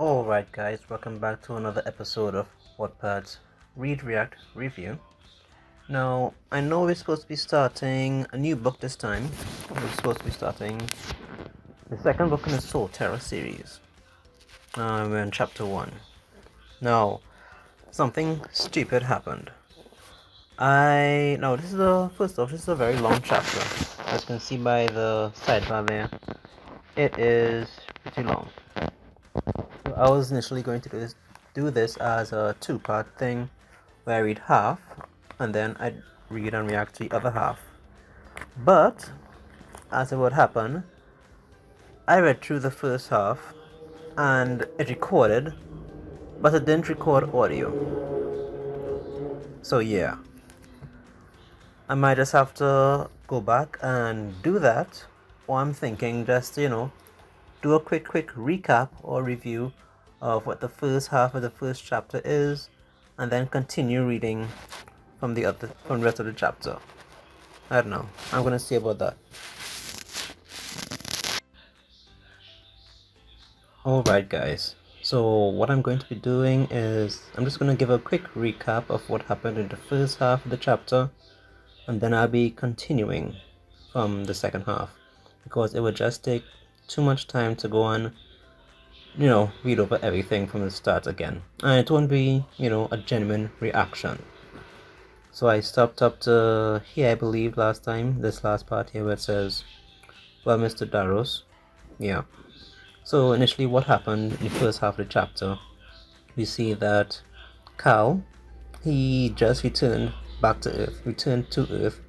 Alright guys, welcome back to another episode of Wattpad's Read React Review. Now, I know we're supposed to be starting a new book this time. We're supposed to be starting the second book in the Terra series. We're in chapter 1. Now, something stupid happened. This is this is a very long chapter. As you can see by the sidebar there, it is pretty long. So I was initially going to do this as a two-part thing, where I read half, and then I'd read and react to the other half. But, as it would happen, I read through the first half, and it recorded, but it didn't record audio. So yeah, I might just have to go back and do that, or I'm thinking just, do a quick recap or review of what the first half of the first chapter is, and then continue reading from the rest of the chapter. I don't know. I'm gonna see about that. Alright guys, so what I'm going to be doing is I'm just gonna give a quick recap of what happened in the first half of the chapter, and then I'll be continuing from the second half, because it would just take too much time to go on read over everything from the start again, and it won't be a genuine reaction. So I stopped up to here, I believe, last time, this last part here where it says, well, Mr. Daros. Yeah, so initially what happened in the first half of the chapter, we see that Cal, he just returned to Earth,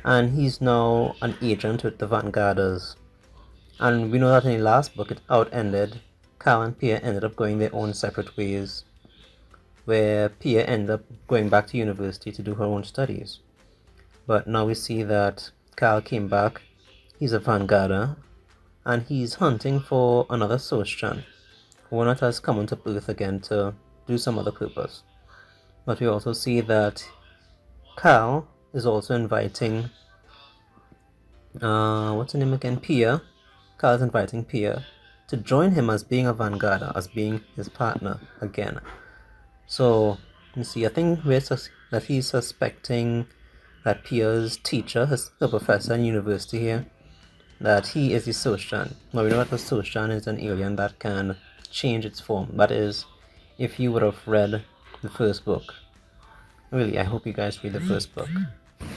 and he's now an agent with the Vanguarders. And we know that in the last book how it ended. Cal and Pia ended up going their own separate ways, where Pia ended up going back to university to do her own studies. But now we see that Cal came back, he's a Vanguarder, and he's hunting for another Ch1, one that has come onto Earth again to do some other purpose. But we also see that Cal is also inviting, what's her name again, Pia. Cal is inviting Pia to join him as being a Vanguarder, as being his partner again. So, you see, I think that he's suspecting that Pia's teacher, the professor in university here, that he is the Ch1. Now, we know that the Ch1 is an alien that can change its form. That is, if you would have read the first book. Really, I hope you guys read the first book.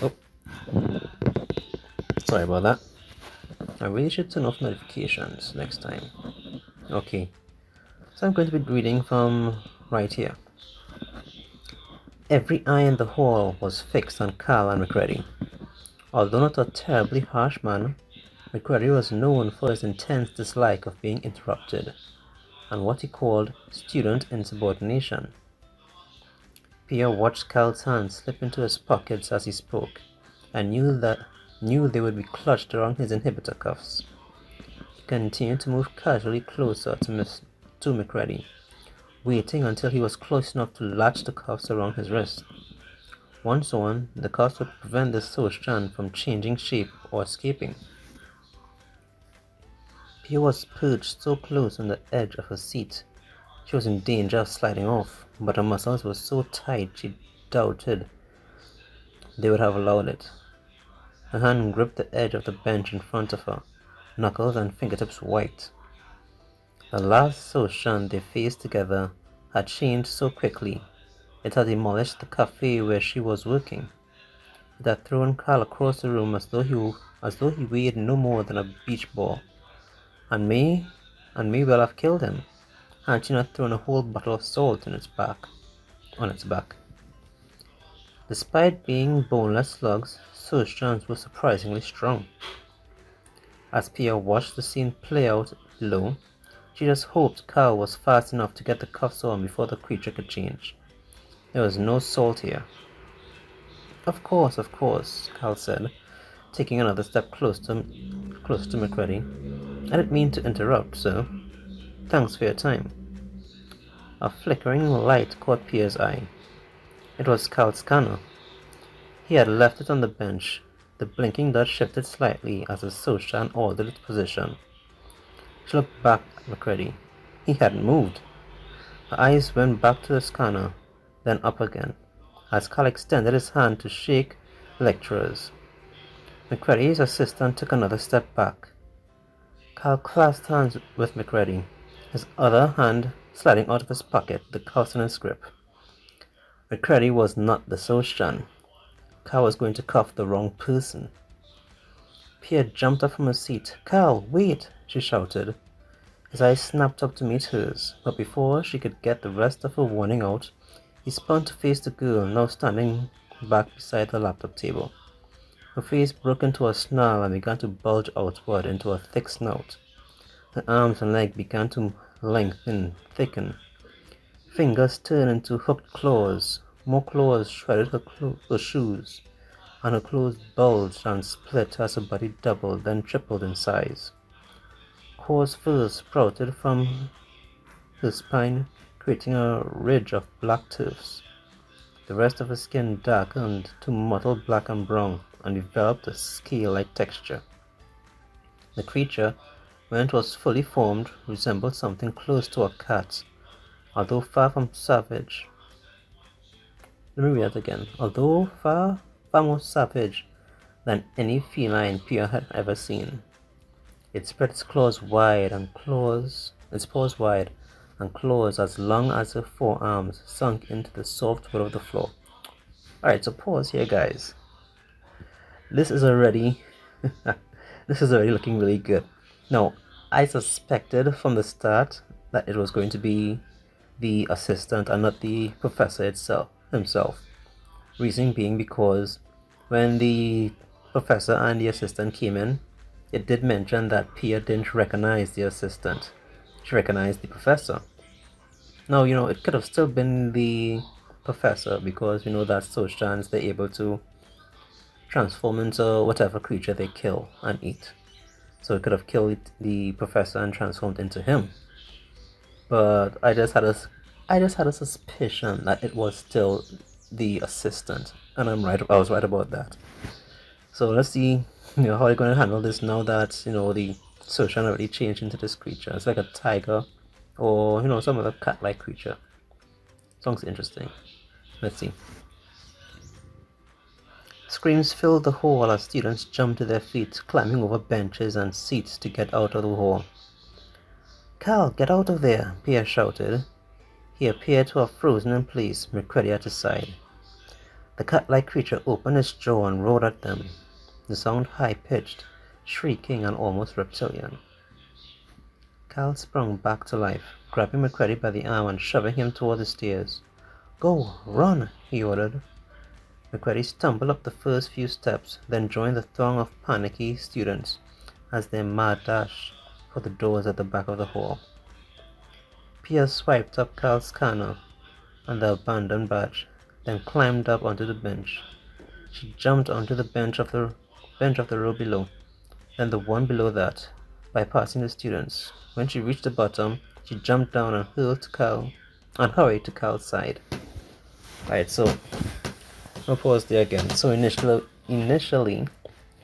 Oh, sorry about that. I really should turn off notifications next time. Okay, so I'm going to be reading from right here. Every eye in the hall was fixed on Cal and McCready. Although not a terribly harsh man, McCready was known for his intense dislike of being interrupted, and what he called student insubordination. Pierre watched Cal's hands slip into his pockets as he spoke, and knew they would be clutched around his inhibitor cuffs. He continued to move casually closer to McCready, waiting until he was close enough to latch the cuffs around his wrist. Once on, the cuffs would prevent the Ch1 from changing shape or escaping. Pia was perched so close on the edge of her seat, she was in danger of sliding off, but her muscles were so tight she doubted they would have allowed it. Her hand gripped the edge of the bench in front of her, knuckles and fingertips white. The last Ch1 they faced together had changed so quickly. It had demolished the cafe where she was working. It had thrown Cal across the room as though he weighed no more than a beach ball, and may well have killed him, had she not thrown a whole bottle of salt on its back. Despite being boneless slugs, Ch1s were surprisingly strong. As Pia watched the scene play out below, she just hoped Cal was fast enough to get the cuffs on before the creature could change. There was no salt here. Of course, Cal said, taking another step close to McCready. I didn't mean to interrupt, sir. Thanks for your time. A flickering light caught Pia's eye. It was Cal's scanner. He had left it on the bench. The blinking dot shifted slightly as the Ch1 ordered its position. She looked back at McCready. He hadn't moved. Her eyes went back to the scanner, then up again, as Cal extended his hand to shake the lecturer's. McCready's assistant took another step back. Cal clasped hands with McCready, his other hand sliding out of his pocket, the cuffs in his grip. McCready was not the Ch1. Cal was going to cuff the wrong person. Pierre jumped up from her seat. "Cal, wait!" she shouted. His eyes snapped up to meet hers, but before she could get the rest of her warning out, he spun to face the girl now standing back beside the laptop table. Her face broke into a snarl and began to bulge outward into a thick snout. Her arms and legs began to lengthen, thicken. Fingers turned into hooked claws. More claws shredded her shoes, and her clothes bulged and split as her body doubled, then tripled in size. Coarse fur sprouted from her spine, creating a ridge of black tufts. The rest of her skin darkened to mottled black and brown and developed a scale-like texture. The creature, when it was fully formed, resembled something close to a cat, although far from savage. Let me read that again. Although far more savage than any feline Pierre had ever seen. It spread its paws wide, and claws as long as her forearms sunk into the soft wood of the floor. Alright, so pause here, guys. This is already looking really good. Now, I suspected from the start that it was going to be the assistant and not the professor himself. Reason being because when the professor and the assistant came in, it did mention that Pia didn't recognize the assistant. She recognized the professor. Now, it could have still been the professor because we know that Ch1s, they're able to transform into whatever creature they kill and eat. So it could have killed the professor and transformed into him. But I just had a suspicion that it was still the assistant, and I was right about that. So let's see how they're going to handle this now that the Ch1 already changed into this creature. It's like a tiger or some other cat-like creature. Sounds interesting. Let's see. Screams filled the hall as students jumped to their feet, climbing over benches and seats to get out of the hall. "Cal, get out of there!" Pierre shouted. He appeared to have frozen in place, McCready at his side. The cat-like creature opened its jaw and roared at them, the sound high-pitched, shrieking and almost reptilian. Cal sprung back to life, grabbing McCready by the arm and shoving him toward the stairs. "Go, run!" he ordered. McCready stumbled up the first few steps, then joined the throng of panicky students as they mad dashed for the doors at the back of the hall. Pia swiped up Cal's scanner and the abandoned badge, then climbed up onto the bench. She jumped onto the bench of the row below, then the one below that, bypassing the students. When she reached the bottom, she jumped down and hurried to Cal's side. Alright, so I'll pause there again. So initially,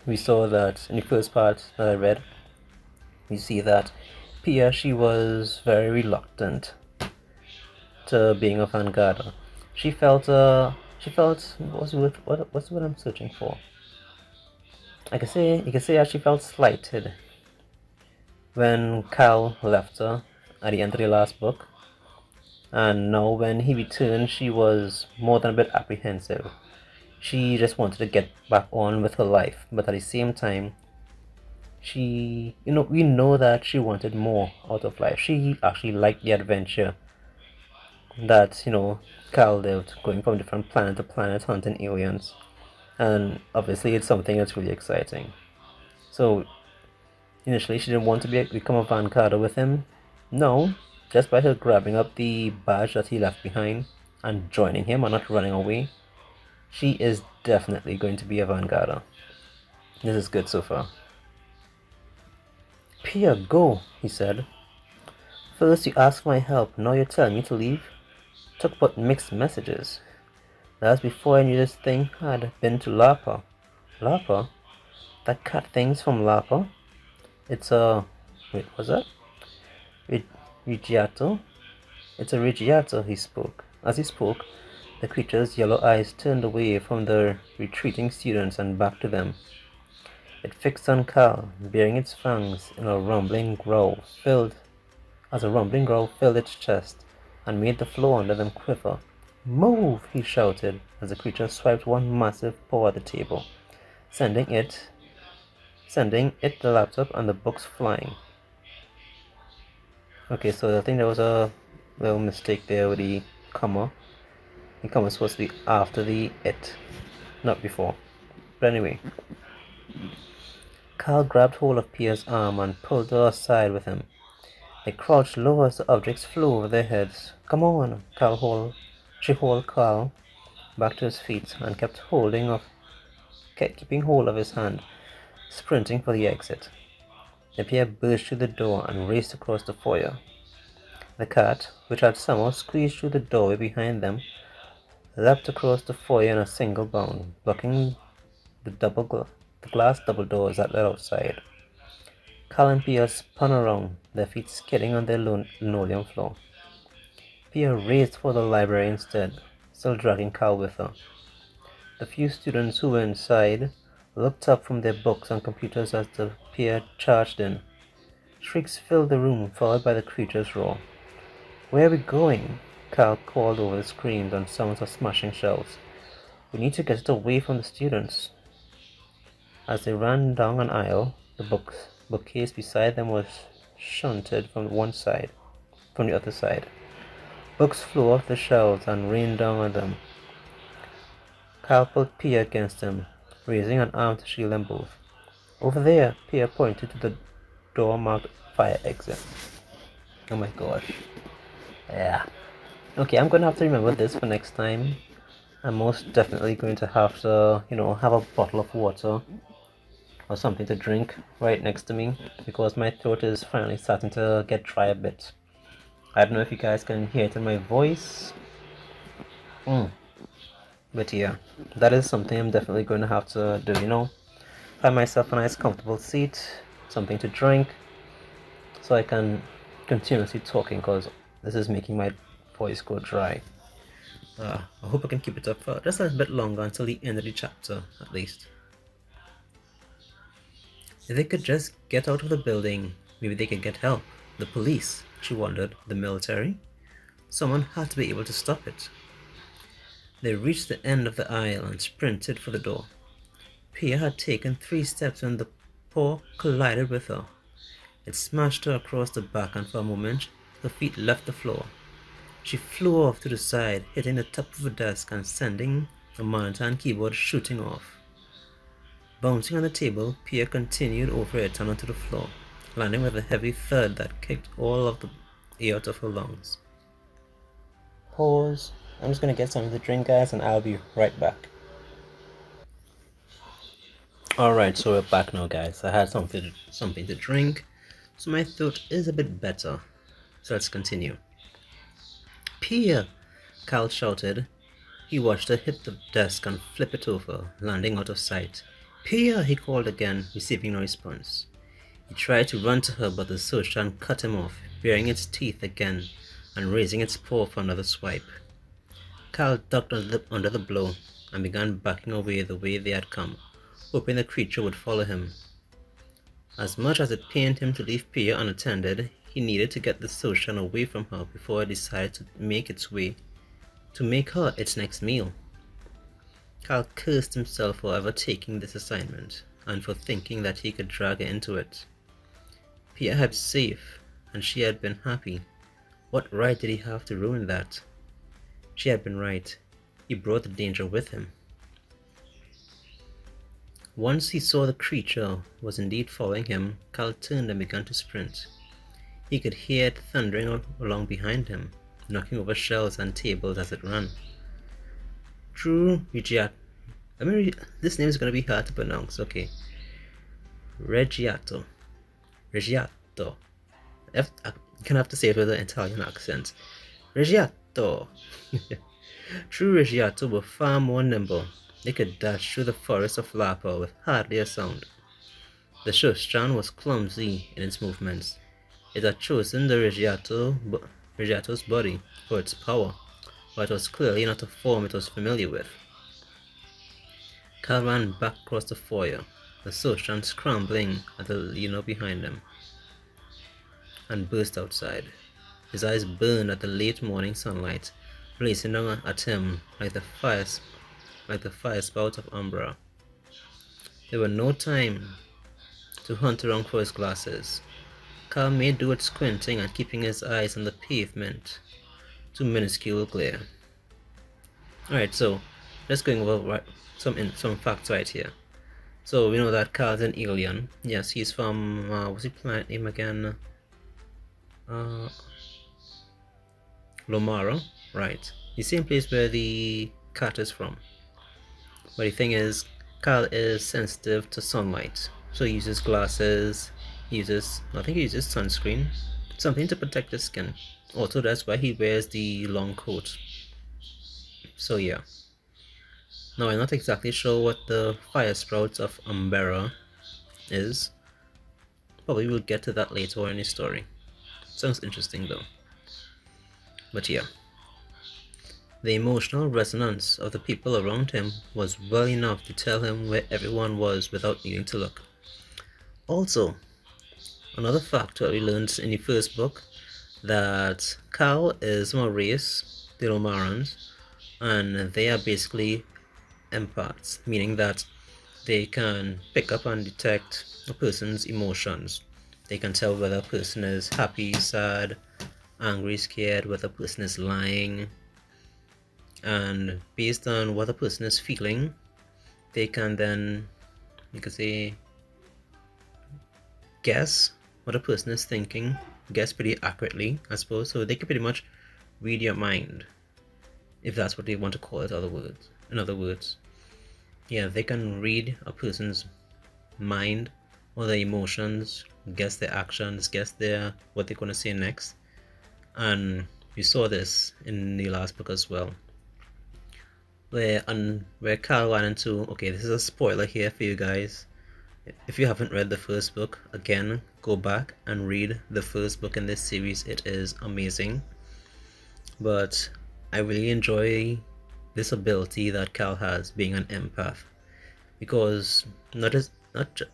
we saw that in the first part that I read, we see that Pia, she was very reluctant to being a vanguard. She felt what's the word I'm searching for? You can say that she felt slighted when Cal left her at the end of the last book, and now when he returned, she was more than a bit apprehensive. She just wanted to get back on with her life, but at the same time, we know that she wanted more out of life. She actually liked the adventure that Cal lived, going from different planet to planet hunting aliens, and obviously it's something that's really exciting. So initially she didn't want to become a vanguard with him. No, just by her grabbing up the badge that he left behind and joining him and not running away, she is definitely going to be a vanguard. This is good so far. "Pia, go," he said. "First you asked for my help, now you're telling me to leave? Talk about mixed messages. That was before I knew this thing had been to Lapa." "Lapa? That cat thing's from Lapa? It's wait, what's that? Wait, Rigiato? It's a Rigiato, he spoke. As he spoke, the creature's yellow eyes turned away from the retreating students and back to them. It fixed on Cal, baring its fangs in a rumbling growl filled its chest and made the floor under them quiver. Move! He shouted as the creature swiped one massive paw at the table, sending it, the laptop, and the books flying. Okay, so I think there was a little mistake there with the comma. The comma is supposed to be after the it, not before. But anyway, Carl grabbed hold of Pia's arm and pulled her aside with him. They crouched low as the objects flew over their heads. Come on, She hauled Carl back to his feet and kept keeping hold of his hand, sprinting for the exit. The pair burst through the door and raced across the foyer. The cat, which had somehow squeezed through the doorway behind them, leapt across the foyer in a single bound, blocking the glass double doors that led outside. Cal and Pia spun around, their feet skidding on their linoleum floor. Pia raced for the library instead, still dragging Cal with her. The few students who were inside looked up from their books and computers as the pair charged in. Shrieks filled the room, followed by the creature's roar. Where are we going? Cal called over the screams and sounds of smashing shells. We need to get it away from the students. As they ran down an aisle, the bookcase beside them was shunted from the other side. Books flew off the shelves and rained down on them. Cal pulled Pia against him, raising an arm to shield them both. Over there, Pia pointed to the door marked fire exit. Oh my gosh. Yeah. Okay, I'm going to have to remember this for next time. I'm most definitely going to have to, have a bottle of water or something to drink right next to me because my throat is finally starting to get dry a bit. I don't know if you guys can hear it in my voice. But yeah, that is something I'm definitely going to have to do, Find myself a nice comfortable seat, something to drink, so I can continuously talking because this is making my voice go dry. I hope I can keep it up for just a little bit longer until the end of the chapter, at least. If they could just get out of the building, maybe they could get help. The police, she wondered, the military? Someone had to be able to stop it. They reached the end of the aisle and sprinted for the door. Pia had taken 3 steps when the paw collided with her. It smashed her across the back and for a moment her feet left the floor. She flew off to the side, hitting the top of a desk and sending a monitor and keyboard shooting off. Bouncing on the table, Pia continued over it and onto the floor, landing with a heavy thud that kicked all of the air out of her lungs. Pause. I'm just gonna get something to drink, guys, and I'll be right back. Alright, so we're back now, guys. I had something to drink, so my throat is a bit better. So let's continue. Pia! Cal shouted. He watched her hit the desk and flip it over, landing out of sight. Pia! He called again, receiving no response. He tried to run to her, but the Sochan cut him off, baring its teeth again and raising its paw for another swipe. Cal ducked under the blow and began backing away the way they had come, hoping the creature would follow him. As much as it pained him to leave Pia unattended, he needed to get the Sochan away from her before it decided to make her its next meal. Cal cursed himself for ever taking this assignment, and for thinking that he could drag her into it. Pia had been safe, and she had been happy. What right did he have to ruin that? She had been right. He brought the danger with him. Once he saw the creature was indeed following him, Cal turned and began to sprint. He could hear it thundering along behind him, knocking over shelves and tables as it ran. True Regiato. This name is going to be hard to pronounce. Okay. Regiato. Regiato. I'm gonna have to say it with an Italian accent. Regiato. True Regiato were far more nimble. They could dash through the forest of lava with hardly a sound. The Ch1 was clumsy in its movements. It had chosen the Reggiato's body for its power, but it was clearly not a form it was familiar with. Cal ran back across the foyer, the Soshan scrambling at the Lino behind him, and burst outside. His eyes burned at the late morning sunlight, blazing down at him like the fire spout of Umbra. There was no time to hunt around for his glasses. Cal made do with squinting and keeping his eyes on the pavement to minuscule glare. Alright, so let's go over some facts right here. So we know that Cal's an alien. Yes, he's from what's his planet name again? Lomara, right? The same place where the cat is from. But the thing is, Cal is sensitive to sunlight, so he uses glasses. I think he uses sunscreen, something to protect his skin. Also, that's why he wears the long coat. So yeah. Now I'm not exactly sure what the fire sprouts of Umbera is. Probably we'll get to that later in the story. Sounds interesting though. But yeah. The emotional resonance of the people around him was well enough to tell him where everyone was without needing to look. Also, another fact that we learned in the first book, that Cal is from a race, the Lomarans, and they are basically empaths, meaning that they can pick up and detect a person's emotions. They can tell whether a person is happy, sad, angry, scared, whether a person is lying, and based on what a person is feeling, they can then, you could say, guess what a person is thinking, guess pretty accurately, I suppose. So they can pretty much read your mind, if that's what they want to call it. In other words, yeah, they can read a person's mind or their emotions, guess their actions, guess what they're going to say next. And we saw this in the last book as well, where Cal ran into, okay, this is a spoiler here for you guys. If you haven't read the first book, again, go back and read the first book in this series. It is amazing. But I really enjoy this ability that Cal has, being an empath, because not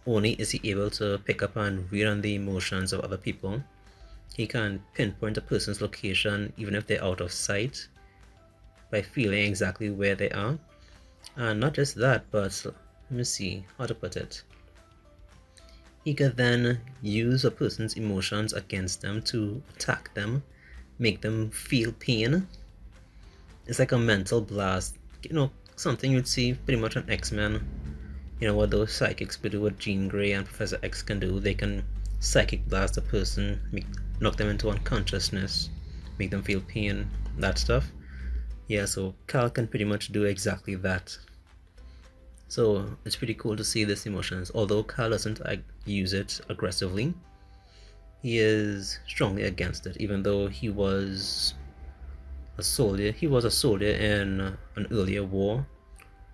only is he able to pick up and read on the emotions of other people, he can pinpoint a person's location even if they're out of sight by feeling exactly where they are. And not just that, but let me see how to put it. He could then use a person's emotions against them to attack them, make them feel pain. It's like a mental blast, something you'd see pretty much on X-Men. What those psychics could do, what Jean Grey and Professor X can do. They can psychic blast a person, knock them into unconsciousness, make them feel pain, that stuff. Yeah, so Cal can pretty much do exactly that. So it's pretty cool to see this emotions. Although Cal doesn't use it aggressively, he is strongly against it, even though he was a soldier. He was a soldier in an earlier war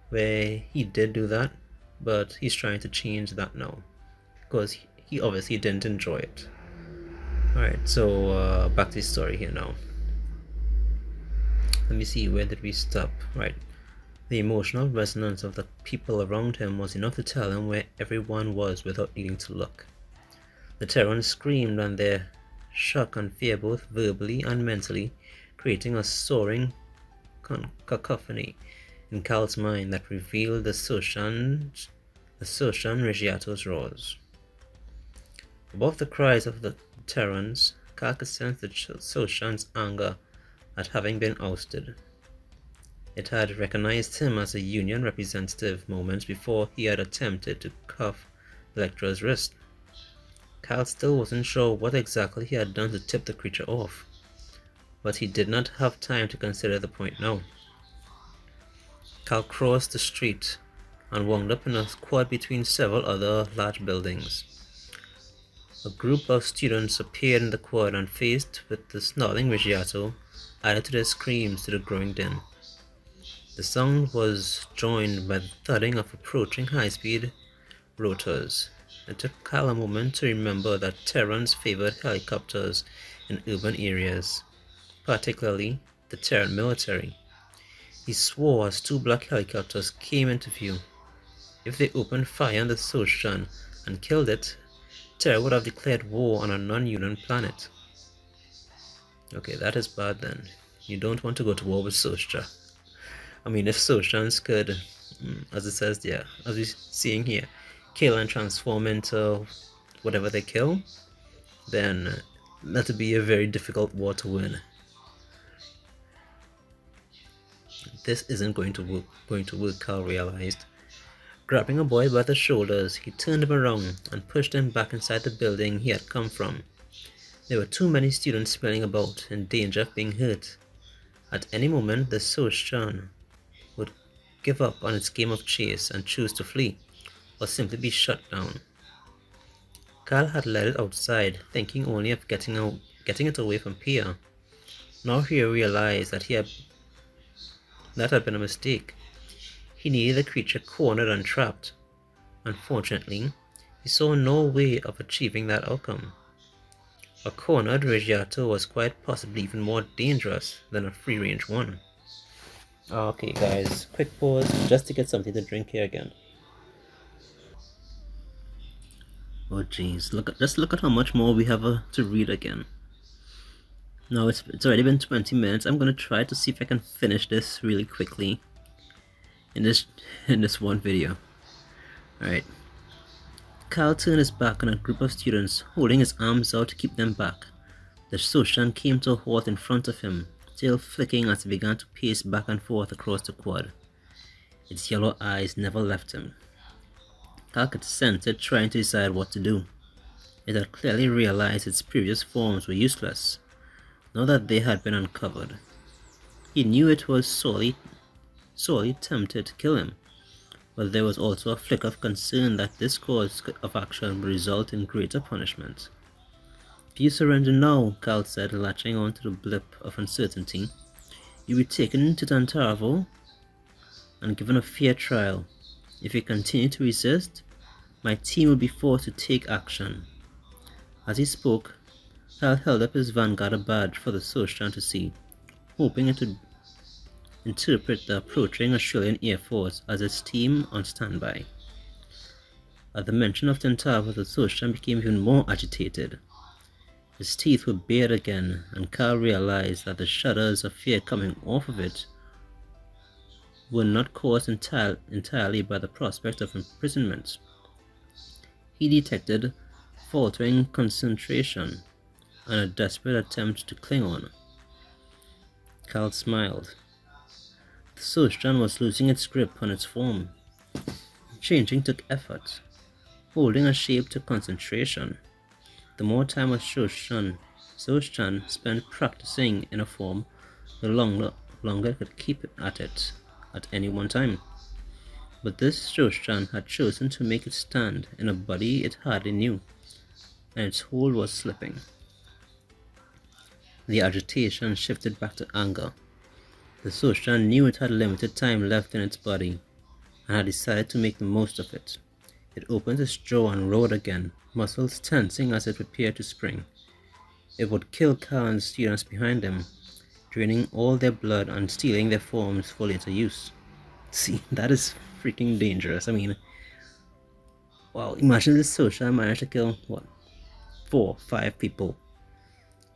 where he did do that, but he's trying to change that now because he obviously didn't enjoy it. Alright, so back to the story here now. Let me see, where did we stop? Right. The emotional resonance of the people around him was enough to tell him where everyone was without needing to look. The Terrans screamed, and their shock and fear, both verbally and mentally, creating a soaring cacophony in Cal's mind that revealed the Soshan Reggiato's roars. Above the cries of the Terrans, Cal could sense the Soshan's anger at having been ousted. It had recognized him as a Union representative moments before he had attempted to cuff Electra's wrist. Cal still wasn't sure what exactly he had done to tip the creature off, but he did not have time to consider the point now. Cal crossed the street and wound up in a quad between several other large buildings. A group of students appeared in the quad, and faced with the snarling Reggiato added to their screams to the growing din. The sound was joined by the thudding of approaching high-speed rotors. It took Kyle a moment to remember that Terrans favored helicopters in urban areas, particularly the Terran military. He swore as two black helicopters came into view. If they opened fire on the Ch1 and killed it, Terra would have declared war on a non-human planet. Okay, that is bad then. You don't want to go to war with Ch1. I mean, if Ch1s could, as it says there, as we're seeing here, kill and transform into whatever they kill, then that would be a very difficult war to win. This isn't going to work, Carl realized. Grabbing a boy by the shoulders, he turned him around and pushed him back inside the building he had come from. There were too many students spilling about, in danger of being hurt. At any moment, the Ch1 would give up on its game of chase and choose to flee, or simply be shut down. Carl had led it outside, thinking only of getting it away from Pia. Now he realized that had been a mistake. He needed the creature cornered and trapped. Unfortunately, he saw no way of achieving that outcome. A cornered Reggiato was quite possibly even more dangerous than a free-range one. Okay guys, quick pause just to get something to drink here again. Oh jeez, just look at how much more we have to read again. Now it's already been 20 minutes. I'm gonna try to see if I can finish this really quickly in this one video. Alright. Carl turned his back on a group of students, holding his arms out to keep them back. The Ch1 came to a halt in front of him, tail flicking as he began to pace back and forth across the quad. Its yellow eyes never left him. Carl could sense it trying to decide what to do. It had clearly realized its previous forms were useless, now that they had been uncovered. He knew it was sorely tempted to kill him, but there was also a flick of concern that this course of action would result in greater punishment. If you surrender now, Carl said, latching on to the blip of uncertainty, you'll be taken to Tantarvo and given a fair trial. If you continue to resist, my team will be forced to take action. As he spoke, Carl held up his Vanguard badge for the Ch1 to see, hoping it would interpret the approaching Australian Air Force as its team on standby. At the mention of Tantarvo, the Ch1 became even more agitated. His teeth were bared again, and Carl realized that the shudders of fear coming off of it were not caused entirely by the prospect of imprisonment. He detected faltering concentration and a desperate attempt to cling on. Carl smiled. The Ch1 was losing its grip on its form. Changing took effort. Holding a shape took concentration. The more time a Ch1 spent practicing in a form, the longer it could keep at it at any one time. But this Ch1 had chosen to make it stand in a body it hardly knew, and its hold was slipping. The agitation shifted back to anger. The Ch1 knew it had limited time left in its body, and had decided to make the most of it. It opened its jaw and roared again, muscles tensing as it prepared to spring. It would kill Carl and the students behind him, draining all their blood and stealing their forms for later use. See, that is freaking dangerous. I mean, wow, imagine this Ch1 managed to kill, what, 4, 5 people.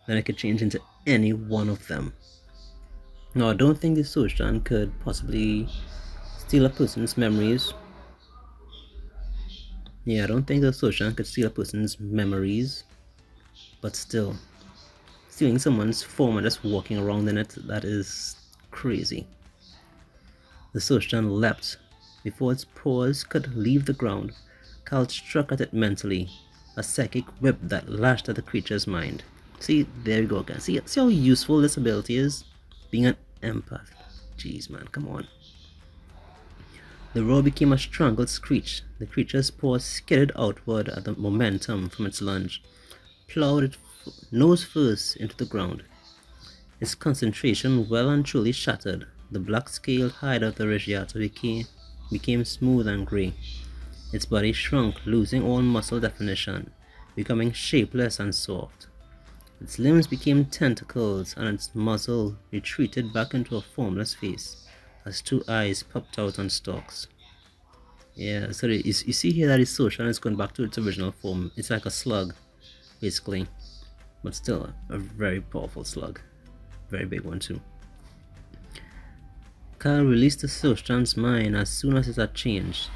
Then it could change into any one of them. Now, I don't think the Ch1 could possibly steal a person's memories. Yeah, I don't think the Ch1 could steal a person's memories. But still, stealing someone's form and just walking around in it, that is crazy. The Ch1 leapt. Before its paws could leave the ground, Carl struck at it mentally, a psychic whip that lashed at the creature's mind. See, there you go again. See how useful this ability is? Being an empath. Jeez, man, come on. The roar became a strangled screech. The creature's paws skidded outward at the momentum from its lunge, plowed it nose first into the ground. Its concentration well and truly shattered. The black-scaled hide of the Reggiato became smooth and grey. Its body shrunk, losing all muscle definition, becoming shapeless and soft. Its limbs became tentacles, and its muzzle retreated back into a formless face as two eyes popped out on stalks. Yeah, so you see here that its social is going back to its original form. It's like a slug, basically, but still a very powerful slug. Very big one too. Carl released the Soulstrand's mind as soon as it had changed.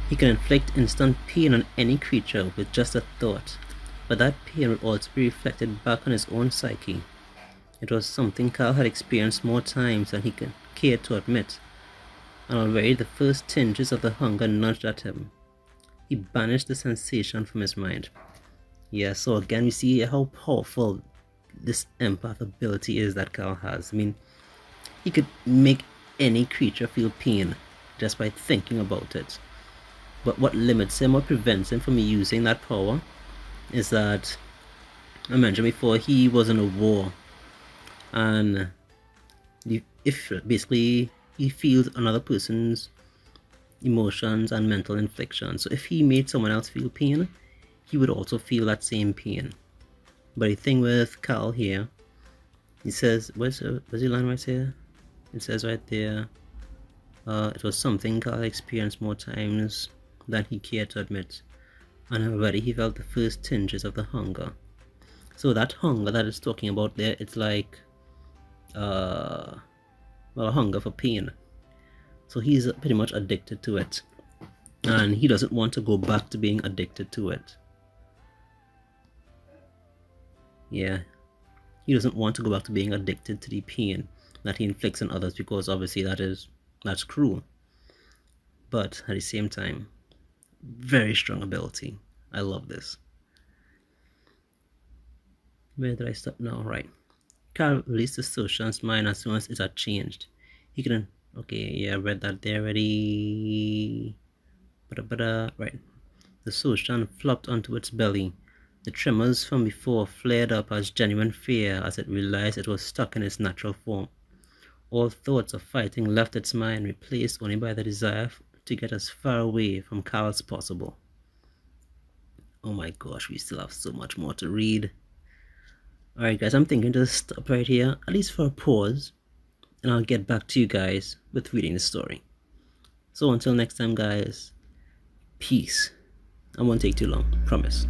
He can inflict instant pain on any creature with just a thought, but that pain would also be reflected back on his own psyche. It was something Carl had experienced more times than he cared to admit, and already the first tinges of the hunger nudged at him. He banished the sensation from his mind. Yeah, so again we see how powerful this empath ability is that Carl has. I mean, he could make any creature feel pain just by thinking about it. But what limits him or prevents him from using that power is that, I mentioned before, he was in a war, and if basically he feels another person's emotions and mental infliction. So if he made someone else feel pain, he would also feel that same pain. But the thing with Carl here, he says, where's the line right here? It says right there, it was something Carl experienced more times than he cared to admit, and already he felt the first tinges of the hunger. So that hunger that it's talking about there, it's like well, a hunger for pain. So he's pretty much addicted to it, and he doesn't want to go back to being addicted to it. Yeah, he doesn't want to go back to being addicted to the pain that he inflicts on others, because obviously that's cruel. But at the same time, very strong ability. I love this. Where did I stop now? Right. Carl released the Soulstrand's mind as soon as it had changed. He couldn't. Okay, yeah, I read that there already. Right. The Soulstrand flopped onto its belly. The tremors from before flared up as genuine fear as it realized it was stuck in its natural form. All thoughts of fighting left its mind, replaced only by the desire to get as far away from Carl as possible. Oh my gosh, we still have so much more to read. Alright guys, I'm thinking to stop right here, at least for a pause, and I'll get back to you guys with reading the story. So until next time guys, peace. I won't take too long, promise.